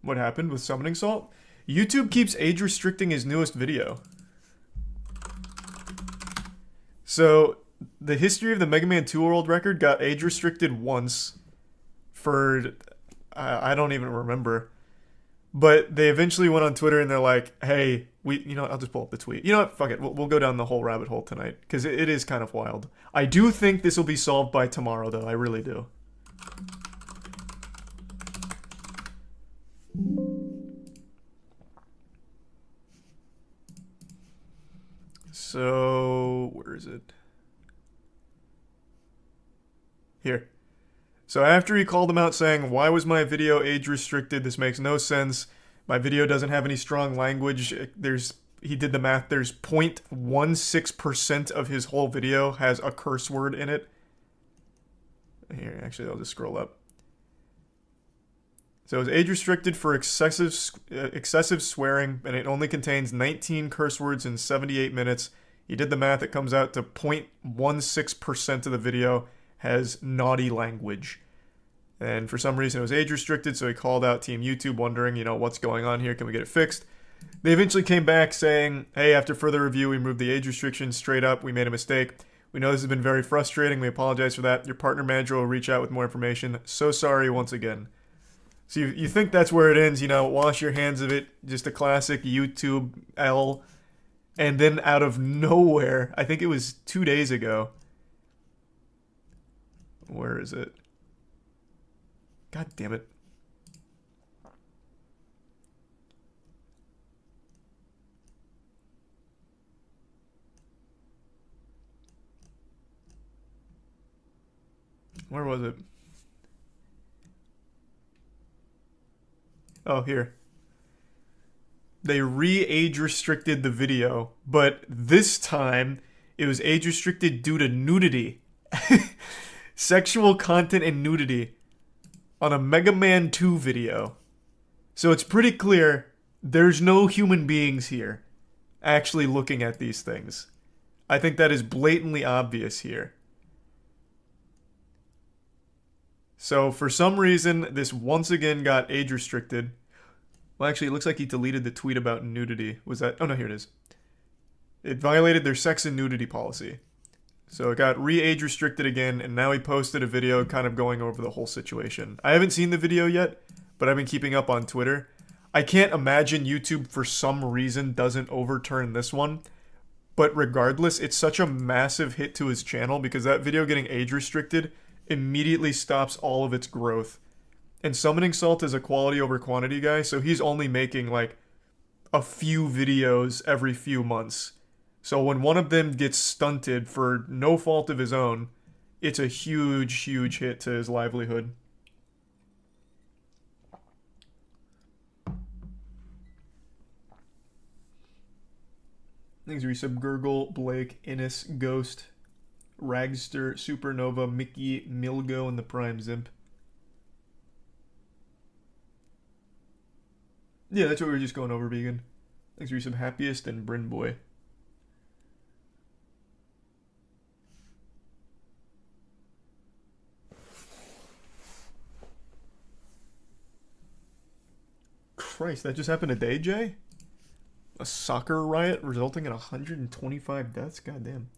what happened with Summoning Salt. YouTube keeps age restricting his newest video. So, the history of the Mega Man 2 world record got age restricted once for, I don't even remember. But they eventually went on Twitter and they're like, hey, you know what, I'll just pull up the tweet. You know what, fuck it, we'll go down the whole rabbit hole tonight, because it is kind of wild. I do think this will be solved by tomorrow, though, I really do. So, where is it? Here. So after he called him out saying, why was my video age restricted? This makes no sense. My video doesn't have any strong language. He did the math. There's 0.16% of his whole video has a curse word in it. Here, actually, I'll just scroll up. So it's age restricted for excessive swearing, and it only contains 19 curse words in 78 minutes. He did the math. It comes out to 0.16% of the video has naughty language. And for some reason it was age restricted, so he called out Team YouTube wondering, you know, what's going on here? Can we get it fixed? They eventually came back saying, hey, after further review, we removed the age restriction straight up. We made a mistake. We know this has been very frustrating. We apologize for that. Your partner manager will reach out with more information. So sorry once again. So you think that's where it ends, you know, wash your hands of it. Just a classic YouTube L. And then out of nowhere, I think it was 2 days ago. Where is it? God damn it. Where was it? Oh, here. They re-age restricted the video, but this time it was age restricted due to nudity. Sexual content and nudity on a Mega Man 2 video. So it's pretty clear there's no human beings here actually looking at these things. I think that is blatantly obvious here. So for some reason, this once again got age restricted. Well, actually, it looks like he deleted the tweet about nudity. Was that? Oh no, here it is. It violated their sex and nudity policy. So it got re-age restricted again, and now he posted a video kind of going over the whole situation. I haven't seen the video yet, but I've been keeping up on Twitter. I can't imagine YouTube for some reason doesn't overturn this one. But regardless, it's such a massive hit to his channel because that video getting age restricted immediately stops all of its growth. And Summoning Salt is a quality over quantity guy, so he's only making like a few videos every few months. So when one of them gets stunted for no fault of his own, it's a huge, huge hit to his livelihood. Thanks, Resub, Gurgle, Blake, Innis, Ghost, Ragster, Supernova, Mickey, Milgo, and the Prime Zimp. Yeah, that's what we were just going over, Vegan. Thanks, Resub, Happiest, and Bryn Boy. Christ, that just happened today, Jay? A soccer riot resulting in 125 deaths? Goddamn.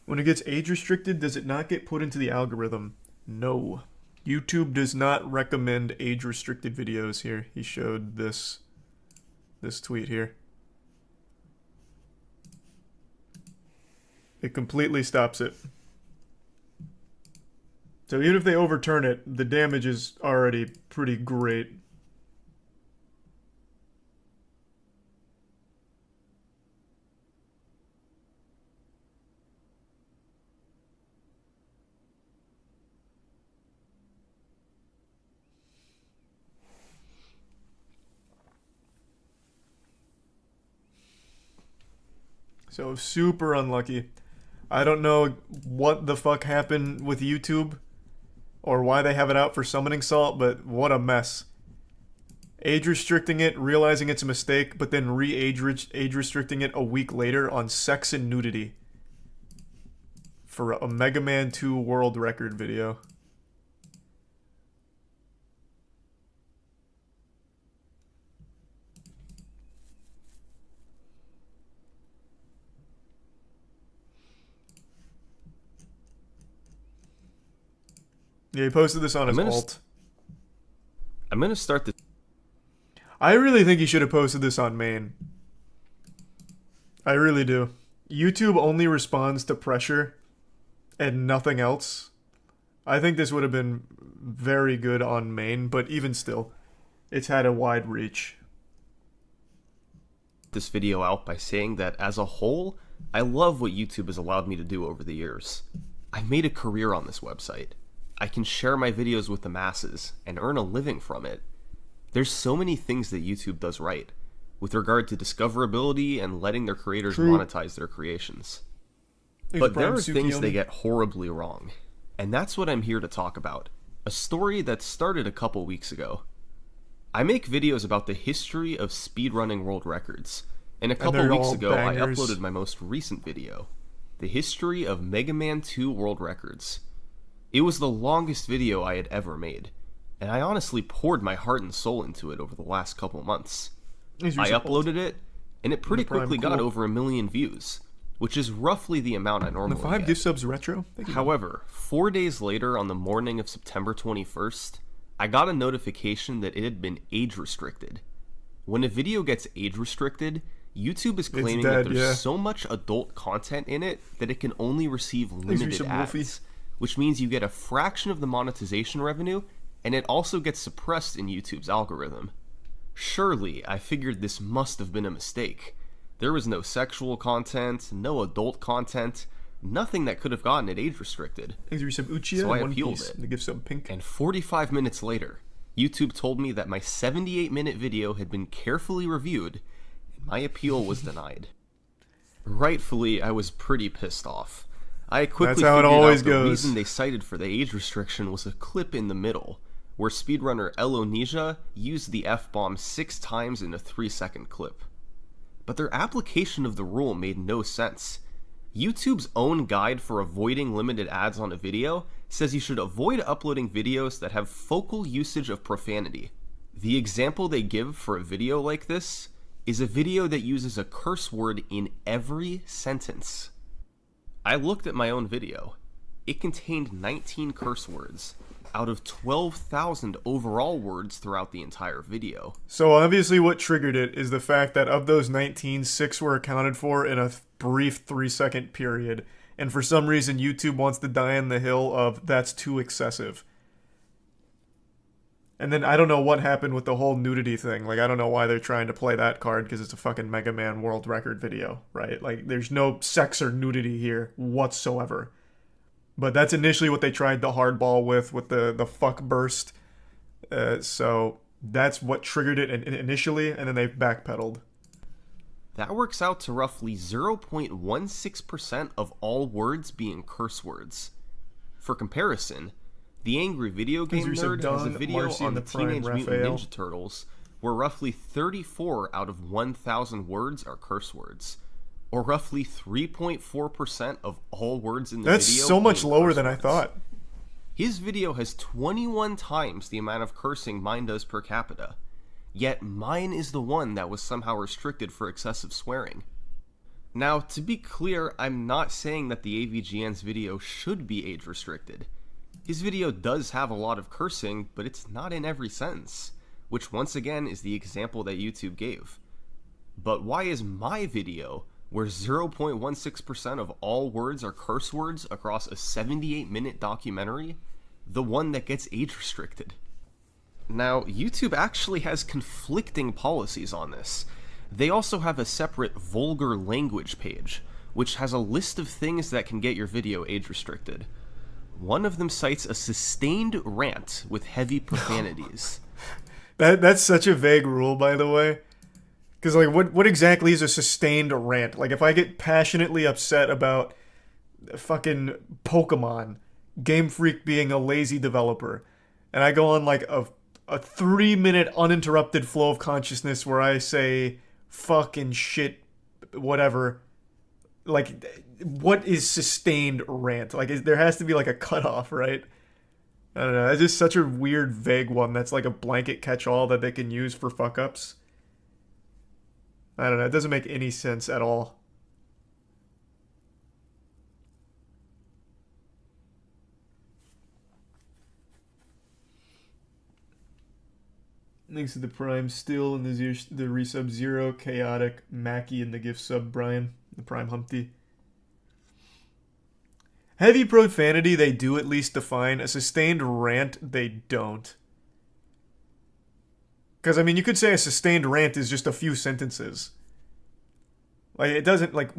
When it gets age restricted, does it not get put into the algorithm? No. YouTube does not recommend age restricted videos here. He showed this tweet here. It completely stops it. So even if they overturn it, the damage is already pretty great. So super unlucky. I don't know what the fuck happened with YouTube or why they have it out for Summoning Salt, but what a mess. Age restricting it, realizing it's a mistake, but then age restricting it a week later on sex and nudity for a Mega Man 2 world record video. Yeah, he posted this on his I'm gonna alt. I'm gonna start this. I really think he should have posted this on main. I really do. YouTube only responds to pressure and nothing else. I think this would have been very good on main, but even still, it's had a wide reach. This video out by saying that as a whole, I love what YouTube has allowed me to do over the years. I've made a career on this website. I can share my videos with the masses and earn a living from it. There's so many things that YouTube does right with regard to discoverability and letting their creators monetize their creations. But there are things they get horribly wrong. And that's what I'm here to talk about. A story that started a couple weeks ago. I make videos about the history of speedrunning world records, and a couple weeks ago I uploaded my most recent video, the history of Mega Man 2 world records. It was the longest video I had ever made, and I honestly poured my heart and soul into it over the last couple months. I uploaded it, and it pretty quickly got over 1 million views, which is roughly the amount I normally get. 5 gift subs retro? However, 4 days later on the morning of September 21st, I got a notification that it had been age restricted. When a video gets age restricted, YouTube is claiming that there's so much adult content in it that it can only receive limited ads, which means you get a fraction of the monetization revenue, and it also gets suppressed in YouTube's algorithm. Surely, I figured this must have been a mistake. There was no sexual content, no adult content, nothing that could have gotten it age restricted. So I appealed it. And 45 minutes later, YouTube told me that my 78-minute video had been carefully reviewed, and my appeal was denied. Rightfully, I was pretty pissed off. I quickly figured out the reason they cited for the age restriction was a clip in the middle, where speedrunner Elonesia used the F-bomb 6 times in a 3-second clip. But their application of the rule made no sense. YouTube's own guide for avoiding limited ads on a video says you should avoid uploading videos that have focal usage of profanity. The example they give for a video like this is a video that uses a curse word in every sentence. I looked at my own video. It contained 19 curse words out of 12,000 overall words throughout the entire video. So obviously what triggered it is the fact that of those 19, 6 were accounted for in a brief 3-second period. And for some reason YouTube wants to die on the hill of that's too excessive. And then I don't know what happened with the whole nudity thing. Like, I don't know why they're trying to play that card because it's a fucking Mega Man world record video, right? Like, there's no sex or nudity here whatsoever. But that's initially what they tried to hardball with the fuck burst. So that's what triggered it initially, and then they backpedaled. That works out to roughly 0.16% of all words being curse words. For comparison, the Angry Video Game Nerd has a video on the Teenage Mutant Ninja Turtles where roughly 34 out of 1,000 words are curse words, or roughly 3.4% of all words in the video. That's so much lower than I thought. His video has 21 times the amount of cursing mine does per capita, yet mine is the one that was somehow restricted for excessive swearing. Now, to be clear, I'm not saying that the AVGN's video should be age restricted. His video does have a lot of cursing, but it's not in every sentence, which once again is the example that YouTube gave. But why is my video, where 0.16% of all words are curse words across a 78-minute documentary, the one that gets age restricted? Now, YouTube actually has conflicting policies on this. They also have a separate vulgar language page, which has a list of things that can get your video age restricted. One of them cites a sustained rant with heavy profanities. That's such a vague rule, by the way. Because, like, what exactly is a sustained rant? Like, if I get passionately upset about fucking Pokemon, Game Freak being a lazy developer, and I go on, like, a 3-minute uninterrupted flow of consciousness where I say fucking shit, whatever, like, what is sustained rant? Like, there has to be, like, a cutoff, right? I don't know. It's just such a weird, vague one that's like a blanket catch-all that they can use for fuck-ups. I don't know. It doesn't make any sense at all. Thanks to the Prime Still and the resub Zero, Chaotic, Mackie, and the gift sub Brian, the Prime Humpty. Heavy profanity, they do at least define. A sustained rant, they don't. Because, I mean, you could say a sustained rant is just a few sentences. Like, it doesn't, like,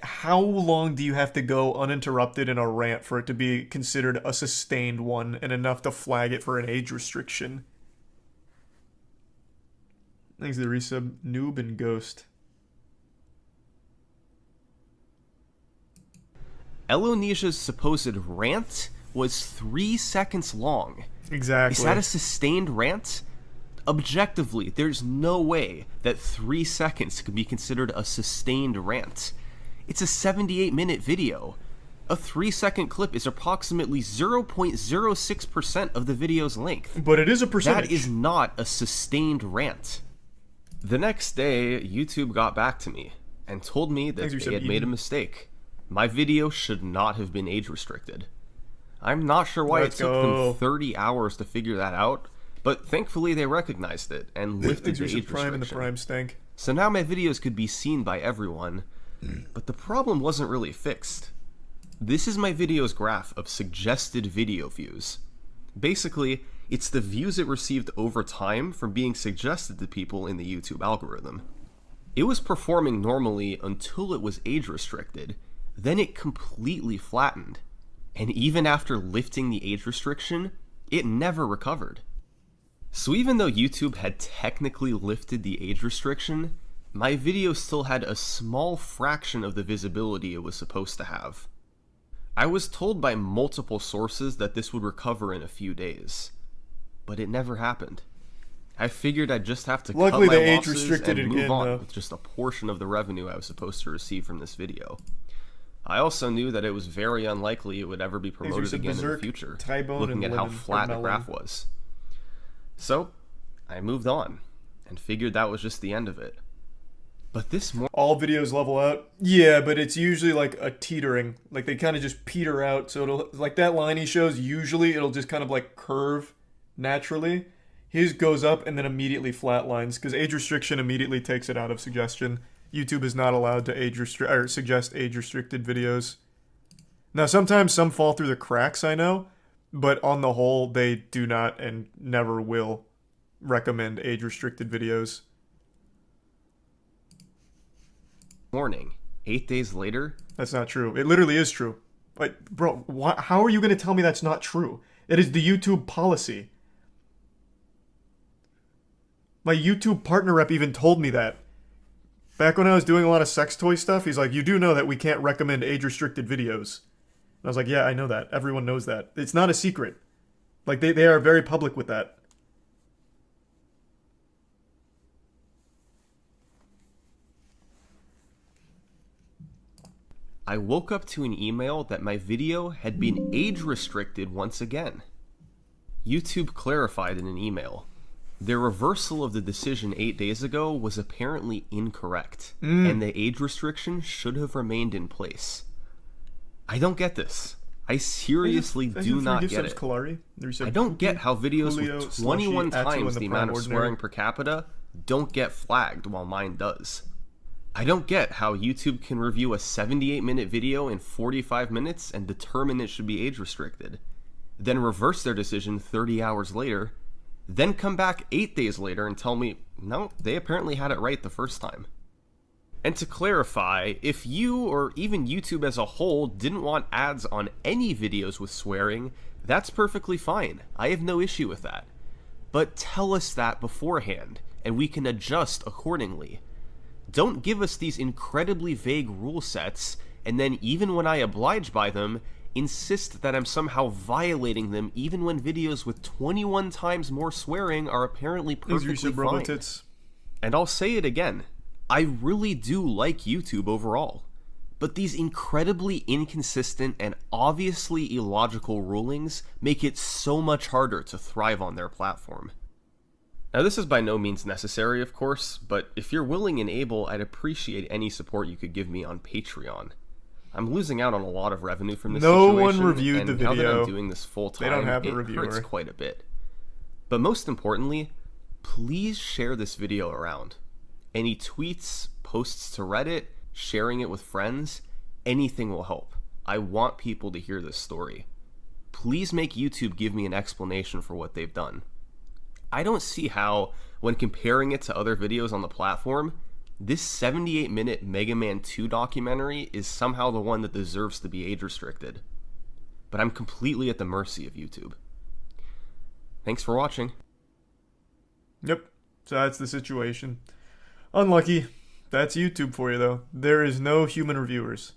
how long do you have to go uninterrupted in a rant for it to be considered a sustained one and enough to flag it for an age restriction? Thanks to the resub, Noob and Ghost. Elonesia's supposed rant was 3 seconds long. Exactly. Is that a sustained rant? Objectively, there's no way that 3 seconds could be considered a sustained rant. It's a 78-minute video. A 3-second clip is approximately 0.06% of the video's length. But it is a percentage. That is not a sustained rant. The next day, YouTube got back to me and told me that they had made a mistake. My video should not have been age restricted. I'm not sure why it took them 30 hours to figure that out, but thankfully they recognized it and lifted the age restriction. And the Prime stank. So now my videos could be seen by everyone, but the problem wasn't really fixed. This is my video's graph of suggested video views. Basically, it's the views it received over time from being suggested to people in the YouTube algorithm. It was performing normally until it was age restricted, then it completely flattened. And even after lifting the age restriction, it never recovered. So even though YouTube had technically lifted the age restriction, my video still had a small fraction of the visibility it was supposed to have. I was told by multiple sources that this would recover in a few days, but it never happened. I figured I'd just have to cut my losses and move on with just a portion of the revenue I was supposed to receive from this video. I also knew that it was very unlikely it would ever be promoted again in the future, looking at how flat the graph was. So, I moved on, and figured that was just the end of it. But this morning... All videos level out? Yeah, but it's usually like a teetering. Like, they kind of just peter out, so it'll... Like, that line he shows, usually it'll just kind of, like, curve naturally. His goes up and then immediately flatlines, because age restriction immediately takes it out of suggestion. YouTube is not allowed to suggest age-restricted videos. Now, sometimes some fall through the cracks, I know, but on the whole, they do not and never will recommend age-restricted videos. Morning, 8 days later. That's not true. It literally is true. Like, bro, how are you going to tell me that's not true? It is the YouTube policy. My YouTube partner rep even told me that. Back when I was doing a lot of sex toy stuff, he's like, you do know that we can't recommend age-restricted videos. And I was like, yeah, I know that. Everyone knows that. It's not a secret. Like, they are very public with that. I woke up to an email that my video had been age-restricted once again. YouTube clarified in an email. Their reversal of the decision 8 days ago was apparently incorrect, and the age restriction should have remained in place. I don't get this. I seriously do not get it. I don't get how videos with 21 times the amount of swearing per capita don't get flagged while mine does. I don't get how YouTube can review a 78-minute video in 45 minutes and determine it should be age restricted, then reverse their decision 30 hours later, then come back 8 days later and tell me, no, they apparently had it right the first time. And to clarify, if you, or even YouTube as a whole, didn't want ads on any videos with swearing, that's perfectly fine. I have no issue with that. But tell us that beforehand, and we can adjust accordingly. Don't give us these incredibly vague rule sets, and then even when I oblige by them, insist that I'm somehow violating them even when videos with 21 times more swearing are apparently perfectly fine. And I'll say it again, I really do like YouTube overall, but these incredibly inconsistent and obviously illogical rulings make it so much harder to thrive on their platform. Now this is by no means necessary, of course, but if you're willing and able, I'd appreciate any support you could give me on Patreon. I'm losing out on a lot of revenue from this situation. No one reviewed the video. Now that I'm doing this full time, it hurts quite a bit. But most importantly, please share this video around. Any tweets, posts to Reddit, sharing it with friends, anything will help. I want people to hear this story. Please make YouTube give me an explanation for what they've done. I don't see how, when comparing it to other videos on the platform, this 78-minute Mega Man 2 documentary is somehow the one that deserves to be age restricted. But I'm completely at the mercy of YouTube. Thanks for watching. Yep, so that's the situation. Unlucky. That's YouTube for you, though. There is no human reviewers.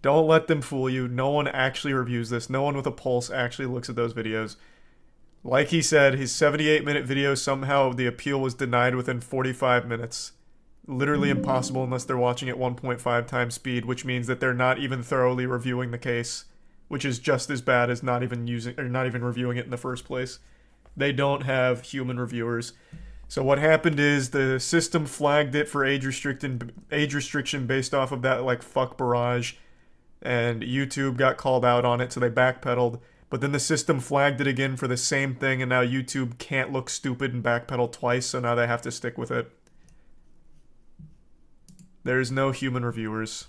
Don't let them fool you. No one actually reviews this. No one with a pulse actually looks at those videos. Like he said, his 78-minute video, somehow the appeal was denied within 45 minutes. Literally impossible unless they're watching at 1.5 times speed, which means that they're not even thoroughly reviewing the case, which is just as bad as not even reviewing it in the first place. They don't have human reviewers. So what happened is the system flagged it for age restriction based off of that like fuck barrage, and YouTube got called out on it, so they backpedaled. But then the system flagged it again for the same thing, and now YouTube can't look stupid and backpedal twice, so now they have to stick with it. There's no human reviewers.